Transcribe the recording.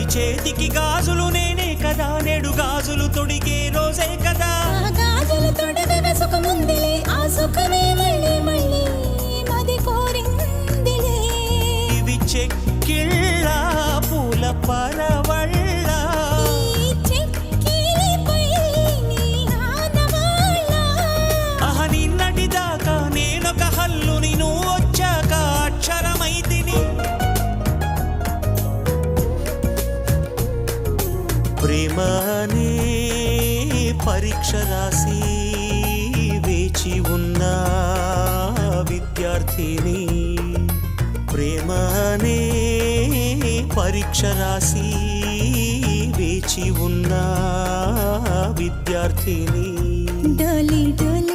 చేతికి గాజులు నేనే కదా నేడు గాజులు తొడిగే రోజే కదా గాజులు తొడిగే సుఖముందిలే ఆ సుఖమే మళ్ళీ మళ్ళీ మది కోరిందిలే ఇవి చెక్కిళ్ళ పూల పరవళ్ళ నిన్నటి దాకా నేనొక హల్లుని నువ్వు వచ్చాక అక్షరమైతిని ప్రేమనే పరీక్ష రాసి వేచి ఉన్న విద్యార్థిని ప్రేమనే పరీక్ష రాసి వేచి ఉన్న విద్యార్థిని డోలి డోలి